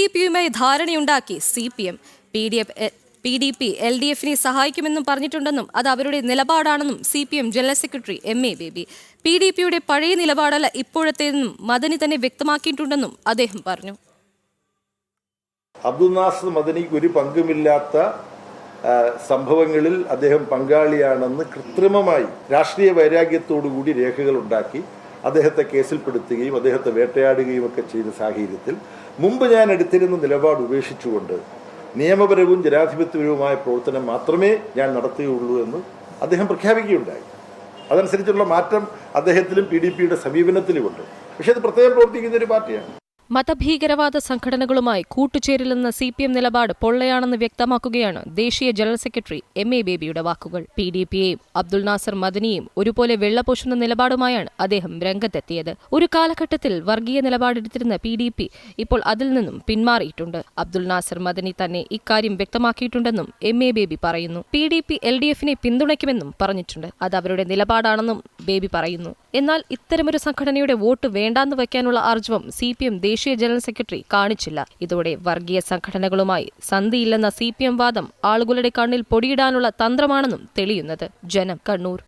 PDPയുമായി ധാരണയുണ്ടാക്കി CPM. PDP LDFനെ സഹായിക്കുമെന്നും പറഞ്ഞിട്ടുണ്ടെന്നും അത് അവരുടെ നിലപാടാണെന്നും CPM general secretary MA Baby. PDPയുടെ പഴയ നിലപാടല്ല ഇപ്പോഴത്തേതെന്നും മദനി തന്നെ വ്യക്തമാക്കിയിട്ടുണ്ടെന്നും അദ്ദേഹം പറഞ്ഞു. അബ്ദുൽ നാസർ മദനിക്ക് ഒരു പങ്കുമില്ലാത്ത സംഭവങ്ങളിൽ അദ്ദേഹം പങ്കാളിയാണെന്ന് കൃത്രിമമായി രാഷ്ട്രീയ വൈരാഗ്യത്തോടുകൂടി രേഖകളുണ്ടാക്കി അദ്ദേഹത്തെ കേസിൽപ്പെടുത്തുകയും അദ്ദേഹത്തെ വേട്ടയാടുകയും ഒക്കെ ചെയ്ത സാഹചര്യത്തിൽ മുമ്പ് ഞാൻ എടുത്തിരുന്ന നിലപാട് ഉപേക്ഷിച്ചുകൊണ്ട് നിയമപരവും ജനാധിപത്യപരവുമായ പ്രവർത്തനം മാത്രമേ ഞാൻ നടത്തുകയുള്ളൂ എന്ന് അദ്ദേഹം പ്രഖ്യാപിക്കുകയുണ്ടായി. അതനുസരിച്ചുള്ള മാറ്റം അദ്ദേഹത്തിലും PDPയുടെ സമീപനത്തിലുമുണ്ട്. പക്ഷേ അത് പ്രത്യേകം പ്രവർത്തിക്കുന്ന ഒരു പാർട്ടിയാണ്. മതഭീകരവാദ സംഘടനകളുമായി കൂട്ടുചേരില്ലെന്ന CPM നിലപാട് പൊള്ളയാണെന്ന് വ്യക്തമാക്കുകയാണ് ദേശീയ ജനറൽ സെക്രട്ടറി MA ബേബിയുടെ വാക്കുകൾ. PDPയെയും അബ്ദുൽ നാസർ മദനിയെയും ഒരുപോലെ വെള്ളപൂശുന്ന നിലപാടുമായാണ് അദ്ദേഹം രംഗത്തെത്തിയത്. ഒരു കാലഘട്ടത്തിൽ വർഗീയ നിലപാടെടുത്തിരുന്ന PDP ഇപ്പോൾ അതിൽ നിന്നും പിന്മാറിയിട്ടുണ്ട്. അബ്ദുൽ നാസർ മദനി തന്നെ ഇക്കാര്യം വ്യക്തമാക്കിയിട്ടുണ്ടെന്നും MA ബേബി പറയുന്നു. PDP LDFനെ പിന്തുണയ്ക്കുമെന്നും പറഞ്ഞിട്ടുണ്ട്. അത് അവരുടെ നിലപാടാണെന്നും ബേബി പറയുന്നു. എന്നാൽ ഇത്തരമൊരു സംഘടനയുടെ വോട്ട് വേണ്ടാന്ന് വയ്ക്കാനുള്ള ആർജവം CPM ദേശീയ ജനറൽ സെക്രട്ടറി കാണിച്ചില്ല. ഇതോടെ വർഗീയ സംഘടനകളുമായി സന്ധിയില്ലെന്ന CPM വാദം ആളുകളുടെ കണ്ണിൽ പൊടിയിടാനുള്ള തന്ത്രമാണെന്നും തെളിയുന്നത്. ജനം, കണ്ണൂർ.